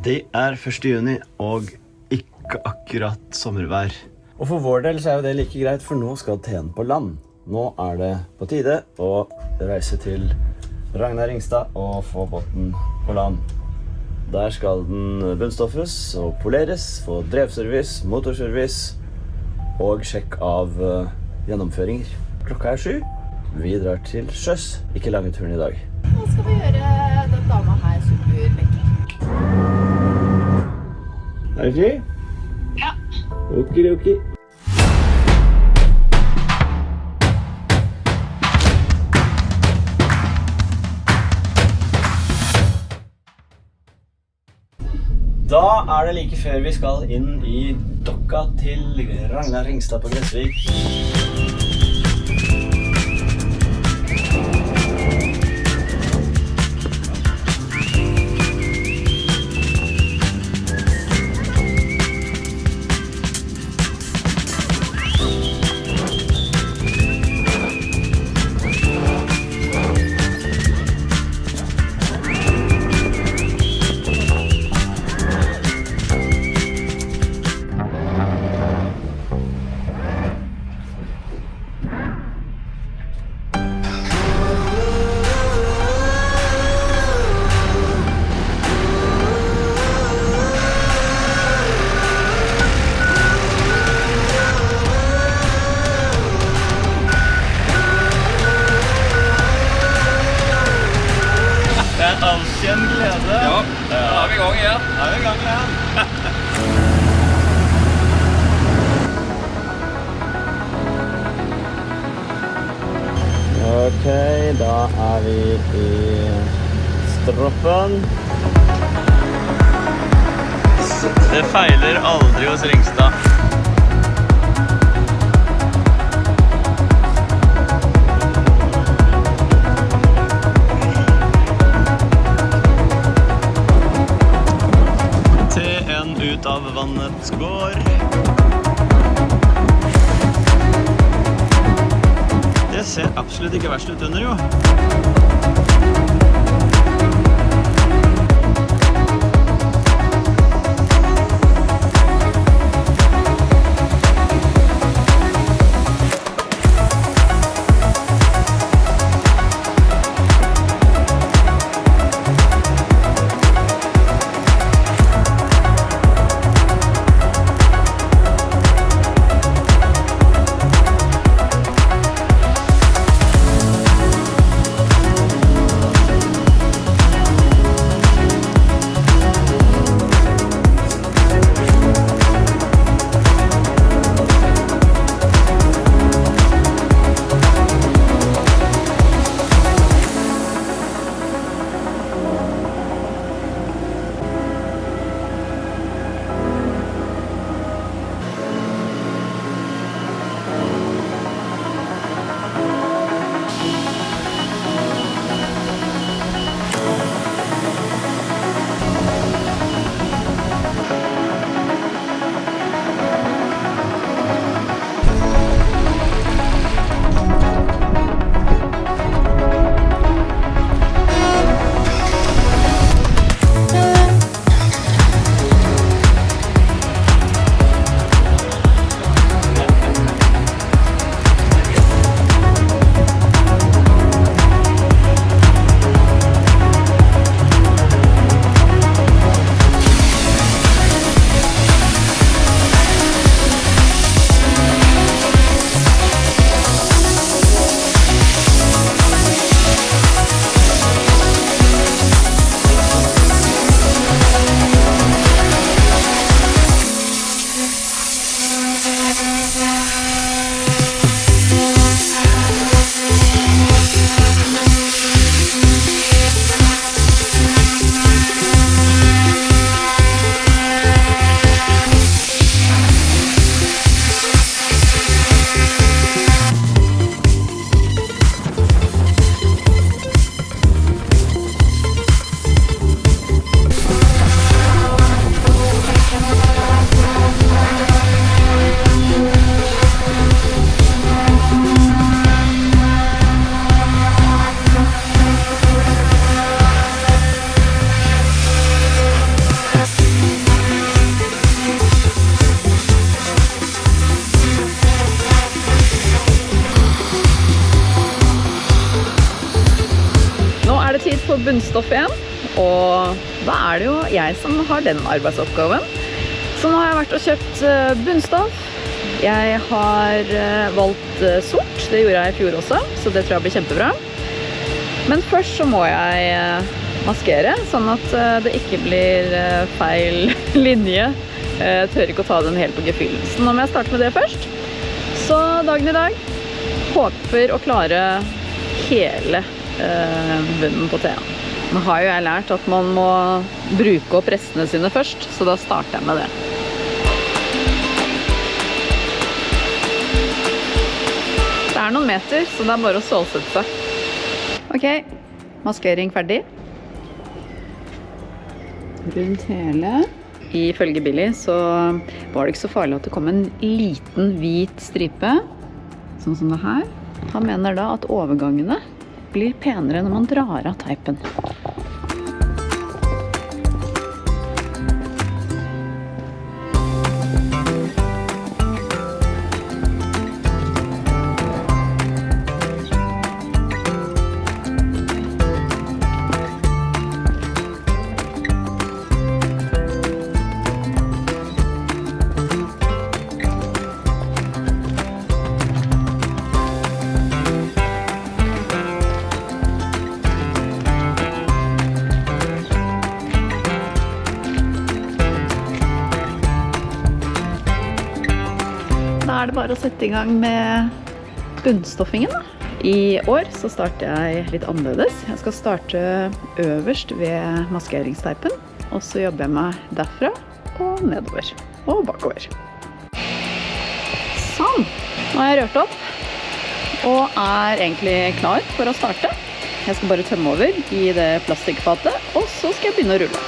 Det 1. juni og ikke akkurat sommervær. Og for vår del så jo det like greit, for nå skal TN på land. Nå det på tide å reise til Ragnar Ringstad og få båten på land. Der skal den bunnstoffes og poleres, få drevservice, motorservice og sjekk av gjennomføringer. Klokka 7. Vi drar til sjøs, ikke lange turen i dag. Nå skal vi gjøre den dama her superlekker. Det fri? Ja. Okidoki. Da det like før vi skal inn i dokka til Ragnar Ringstad på Gressvik. Alltid en glede. Ja, da vi i gang igjen. Vi i gang igjen. Ok, da vi i stroppen. Det feiler aldri hos Ringstad. Ut av vannets gård. Det ser absolutt ikke verst ut under, jo. bunnstoff igjen, og da det jo jeg som har den arbeidsoppgaven. Så nå har jeg vært og kjøpt bunnstoff. Jeg har valgt sort, det gjorde jeg i fjor også, så det tror jeg blir kjempebra. Men først så må jeg maskere, sånn at det ikke blir feil linje. Jeg tør ikke å ta den helt på gefühlen. Så nå må jeg starte med det først. Så dagen i dag håper å klare hele bunnen på teen. Nå har jo jeg lært at man må bruke opp restene sine først, så da starter jeg med det. Det noen meter, så det bare å stålsette seg. Ok, maskering ferdig. Rundt hele. Ifølge Billy så var det ikke så farlig at det kom en liten hvit stripe, sånn som det her. Han mener da at overgangene blir penere når man drar av teipen. Da det bare å sette i gang med bunnstoffingen. I år så starter jeg litt annerledes. Jeg skal starte øverst ved maskeringsteipen, og så jobber jeg meg derfra og nedover og bakover. Sånn! Nå har jeg rørt opp og egentlig klar for å starte. Jeg skal bare tømme over i det plastikkfatet, og så skal jeg begynne å rulle.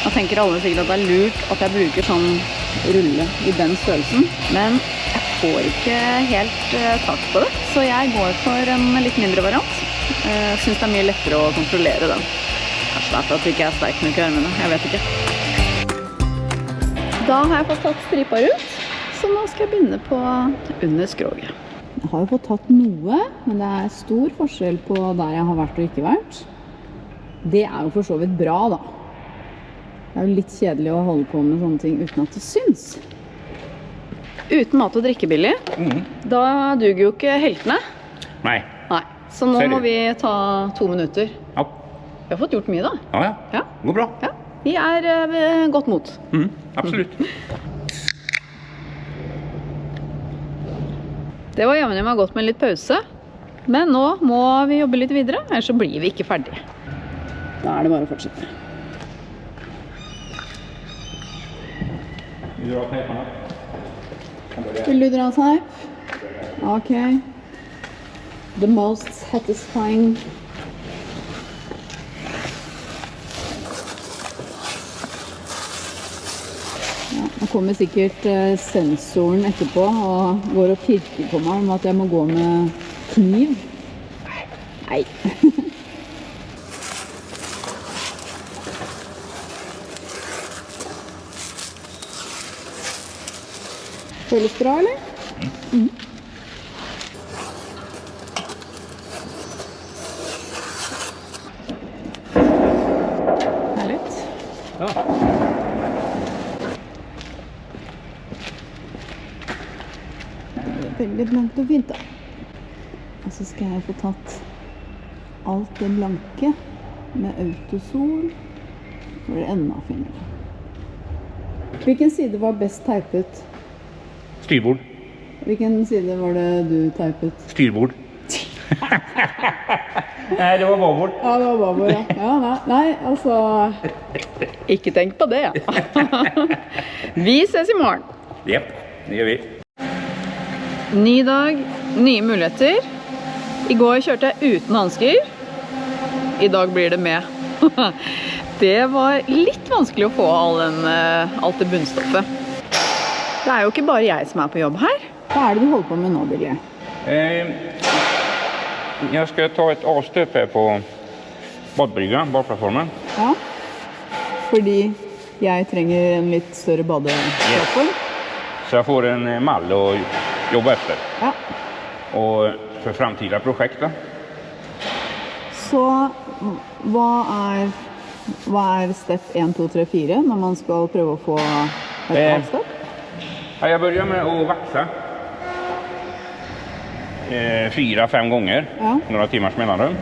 Da tenker alle sikkert at det lurt at jeg bruker sånn rulle i den størrelsen, men jeg får ikke helt tak på det, så jeg går for en litt mindre variant. Jeg synes det mye lettere å kontrollere den. Kanskje det for at det ikke sterk nok i armene, jeg vet ikke. Da har jeg fått tatt stripa rundt, så nå skal jeg begynne på under skroget. Jeg har jo fått tatt noe, men det stor forskjell på der jeg har vært og ikke vært. Det jo for så vidt bra da. Det jo litt kjedelig å holde på med sånne ting uten at det syns. Uten mat og drikke, Billy, da duger jo ikke heltene. Nei. Nei. Så nå må vi ta 2 minutter. Ja. Vi har fått gjort mye da. Ja. Ja. Går bra. Ja. Vi ved godt mot. Absolutt. Det var jammen meg godt med litt pause. Men nå må vi jobbe litt videre, ellers så blir vi ikke ferdige. Da det bare å fortsette. Vil du dra teipene? Vil du dra teip? Ok. The most satisfying. Ja, nå kommer sikkert sensoren etterpå og går og pirker på meg om at jeg må gå med kniv. Nei. Føles bra, eller? Herligt. Ja. Det veldig blankt og fint da. Og så skal jeg få tatt alt det blanke med autosol. Så det enda finere. Hvilken side var best teipet? Styrbord. Hvilken side var det du teipet? Styrbord. Nei, det var babord. Ja, det var babord, ja. Ja, nei, altså... Ikke tenk på det, ja. Vi ses i morgen. Jepp, det gjør vi. Ny dag, nye muligheter. I går kjørte jeg uten hansker. I dag blir det med. Det var litt vanskelig å få alt det bunnstoffet. Det jo ikke bare jeg som på jobb her. Hva det du holder på med nå, Billy? Jeg skal ta et avstøp her på badbrygga, badplattformen. Ja, fordi jeg trenger en litt større badeplattform. Så jeg får en mall å jobbe efter. Ja. Og for framtida prosjekter Så hva er step 1, 2, 3, 4 når man skal prøve å få et avstopp? Ja, jag börjar med att vaxa 4-5 gånger, några timmars mellanrum.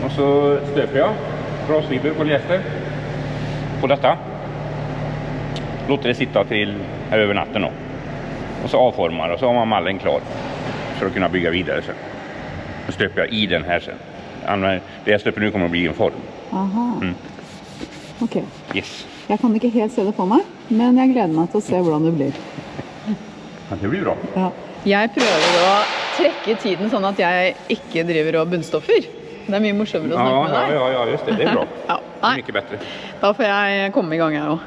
Och så stöper jag brasfiber på polyester på detta. Låter det sitta till här över natten då. Och så avformar och så har man mallen klar för att kunna bygga vidare sen. Så stöper jag i den här sen. Det jag stöper nu kommer att bli en form. Aha. Ok. Yes. Jeg kan ikke helt se det for meg, men jeg gleder meg til å se hvordan det blir. Ja, det blir bra. Ja. Jeg prøver å trekke tiden sånn at jeg ikke driver og bunnstoffer. Det er mye morsommere å snakke med deg. Ja, just det. Det är bra. Ja. Det är mycket bättre. Da får jeg komme i gang her også.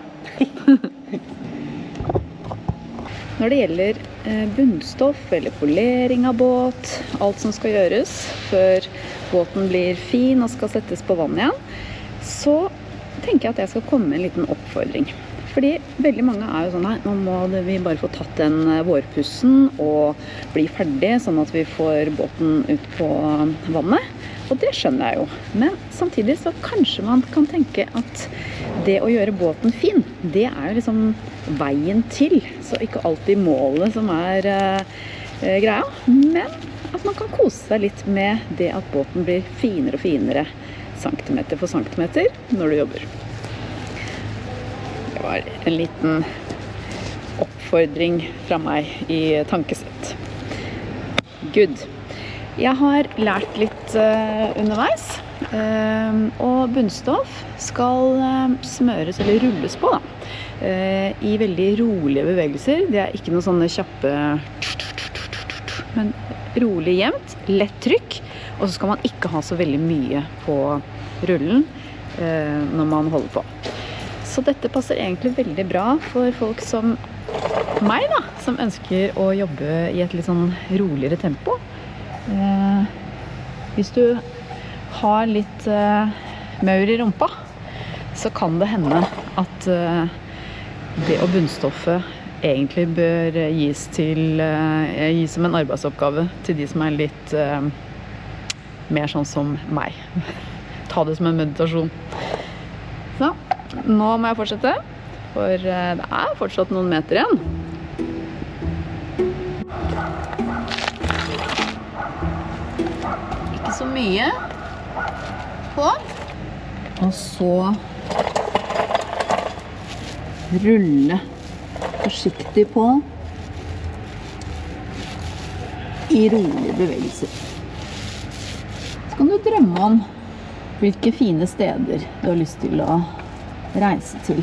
Når det gjelder bunnstoff eller polering av båt, alt som skal gjøres før båten blir fin og skal settes på vann igjen, så tenker jeg at jeg skal komme med en liten oppfordring. Fordi veldig mange er jo sånn, nei, nå må vi bare få tatt den vårpussen og bli ferdig, sånn at vi får båten ut på vannet. Og det skjønner jeg jo. Men samtidig så kanskje man kan tenke at det å gjøre båten fin, det er jo liksom veien til. Så ikke alltid målet som er greia, men at man kan kose seg litt med det at båten blir finere og finere centimeter for centimeter når du jobber. Det var en liten oppfordring fra meg i tankesett. Good. Jeg har lært litt underveis, og bunnstoff skal smøres eller rulles på da, i veldig rolige bevegelser. Det er ikke noe sånne kjappe, men rolig jevnt, lett trykk, og så skal man ikke ha så veldig mye på rullen når man holder på. Så dette passer egentlig veldig bra for folk som meg da, som ønsker å jobbe i et litt sånn roligere tempo. Hvis du har litt maur i rumpa, så kan det hende at det å bunnstoffe egentlig bør gis som en arbeidsoppgave til de som er litt mer sånn som meg. Ta det som en meditasjon. Så, nå må jeg fortsette, for det er fortsatt noen meter igjen. Ikke så mye på. Og så rulle forsiktig på i rolige bevegelser. Så kan du drømme om hvilke fine steder du har lyst til å reise til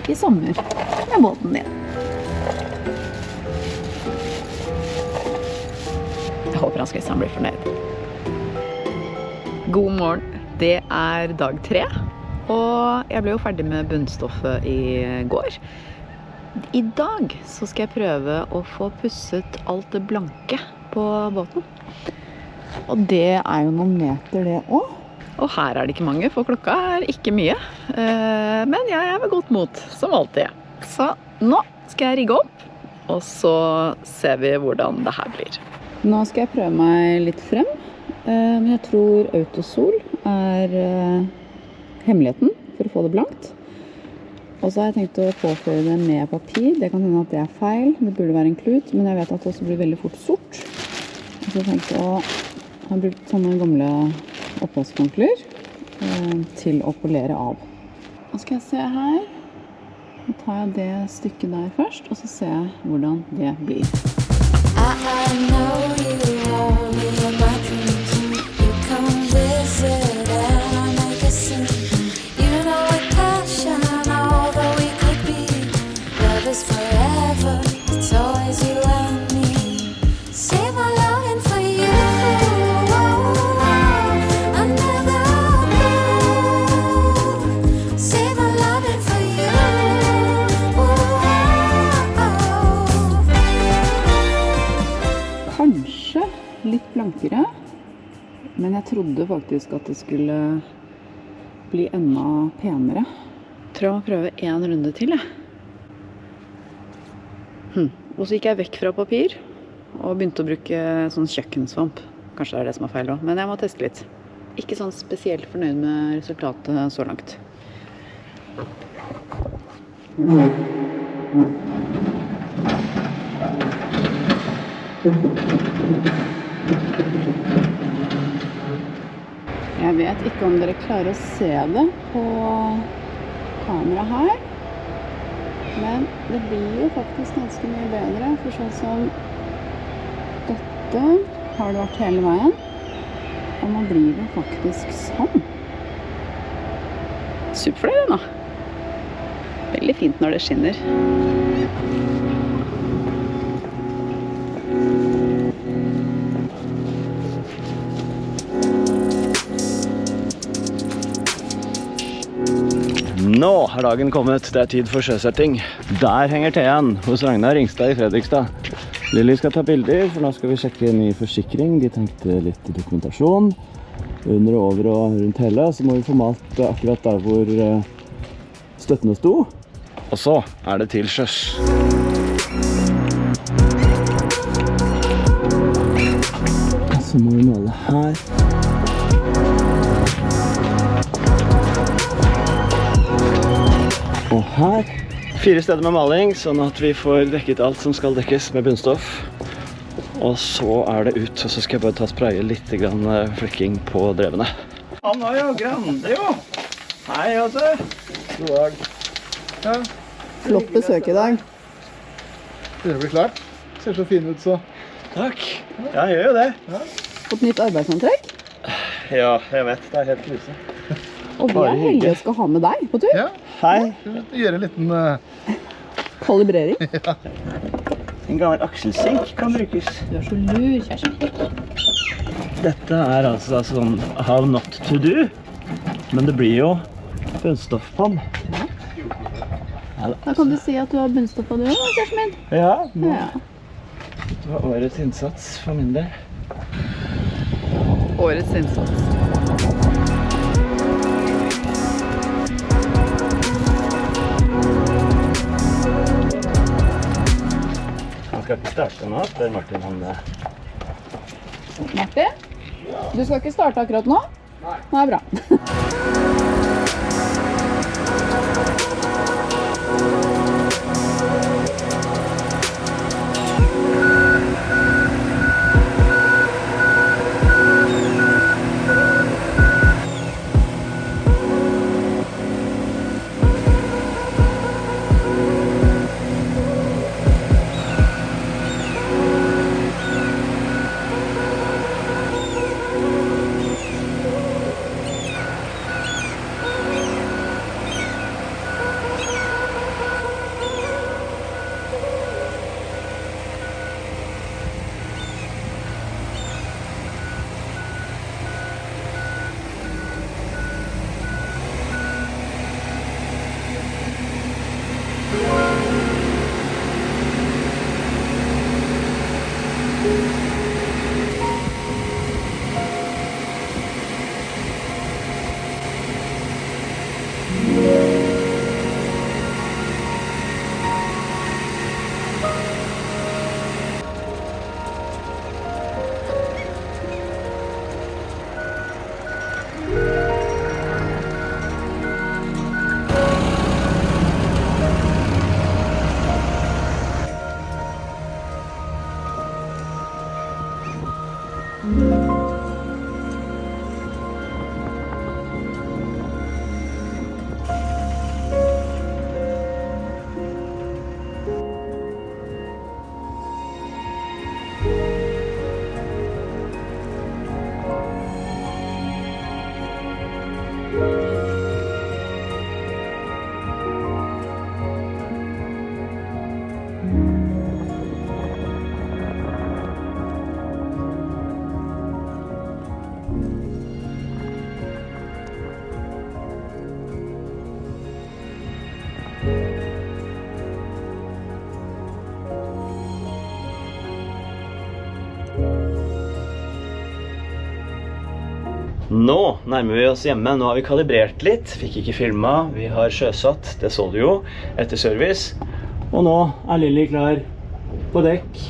i sommer med båten din. Jeg håper han blir fornøyd. God morgen. Det er dag 3, og jeg ble jo ferdig med bunnstoffet i går. I dag så skal jeg prøve å få pusset alt det blanke på båten. Og det er jo noen meter det også. Og her er det ikke mange, for klokka er ikke mye. Men jeg er ved godt mot, som alltid. Så nå skal jeg rigge opp, og så ser vi hvordan det her blir. Nå skal jeg prøve meg litt frem, men jeg tror autosol er hemmeligheten for å få det blankt. Og så har jeg tenkt å påføre det med papir. Det kan hende at det er feil, det burde være en klut, men jeg vet at det også blir veldig fort sort. Og så har jeg tenkt å ha brukt sånne gamle oppvaskhåndklær til å polere av. Nå skal jeg se her. Nå tar jeg det stykket der først, og så ser jeg hvordan det blir. I know you only in my dreams. You come visit and I make a scene. You know with passion all that we could be. Love is forever, it's always you and me. Save my longing for you. Kanskje litt blankere, men jeg trodde faktisk at det skulle bli enda penere. Jeg tror jeg må prøve en runde til, jeg. Og så gikk jeg vekk fra papir og begynte å bruke sånn kjøkkensvamp. Kanskje det er det som er feil også, men jeg må teste litt. ikke sånn spesielt fornøyd med resultatet så langt. Jeg vet ikke om dere klarer å se det på kamera her, men det blir jo faktisk ganske mye bedre, for sånn som dette har det vært hele veien, og nå blir det faktisk sånn. Superfløy nå. Veldig fint når det skinner. Nå har dagen kommet, det er tid for sjøsetting. Der henger Theen hos Ragnar Ringstad i Fredrikstad. Lilly skal ta bilder, for nå skal vi sjekke ny forsikring. De tenkte litt dokumentasjon. Under og over og rundt hele, så må vi få malt akkurat der hvor støttene sto. Og så er det til sjøs. Så må vi male her. Og her. 4 steder med maling, sånn at vi får dekket alt som skal dekkes med bunnstoff. Og så er det ut, og så skal jeg bare ta og spraye litt flekking på drevene. Anna jo, Grande jo! Hei, altså! God dag. Ja, Flott besøk i dag. det blir klart. Ser så fin ut, så. Takk. Ja, jeg gjør jo det. Fått nytt arbeidsantrekk. Ja, jeg vet. Det er helt krise. Og vi er heldige og skal ha med deg på tur. Ja, Hei. gjør en liten... Kalibrering. En gammel akselsink kan brukes. Du er så lur, Kjersti. Dette er altså sånn how not to do. Men det blir jo bunnstoff på den. Da kan du si at du har bunnstoff på du, Kjersti min. Ja, Ja. det var årets innsats for min del. Årets innsats. Han skal ikke starte nå, før Martin han... Martin, du skal ikke starte akkurat nå? Nei, bra. Nå nærmer vi oss hjemme. Nå har vi kalibrert litt. Fikk ikke filmet. Vi har sjøsatt. Det så du jo etter service. Og nå er Lilly klar på dekk.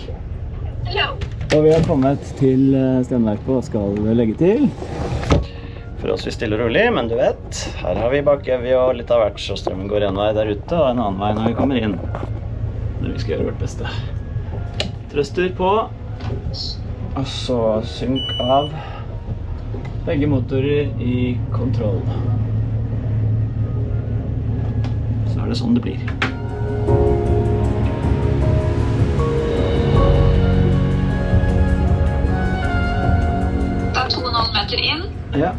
Og vi har kommet til Stenverket og skal legge til. For oss vi stiller rolig, men du vet, her har vi bakevje og litt av hvert, så strømmen går en vei der ute og en annen vei når vi kommer inn. Men vi skal gjøre vårt beste. Thruster på, og så synk av begge motorer i kontroll. Så er det sånn det blir. Det er 2,5 meter inn. Ja.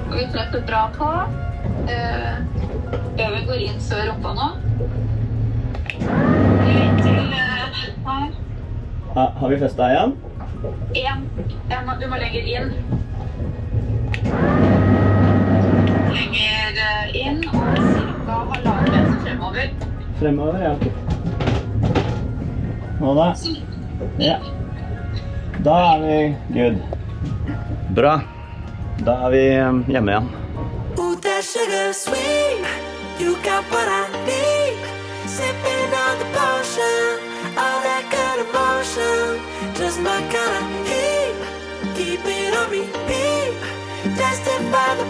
Og vi treffer bra på. Bøven går inn før rumpa nå. Litt til her. Har vi festet igjen? Du må lenger inn. Lenger inn og cirka 1,5 meter fremover. Fremover, ja. Nå da? Ja. Da er vi good. Bra. Da er vi hjemme igjen. Ooh, that sugar sweet. You got what I need. Sipping on the potion. All that good emotion. Just my kind of heat. Keep it on repeat. Tested by the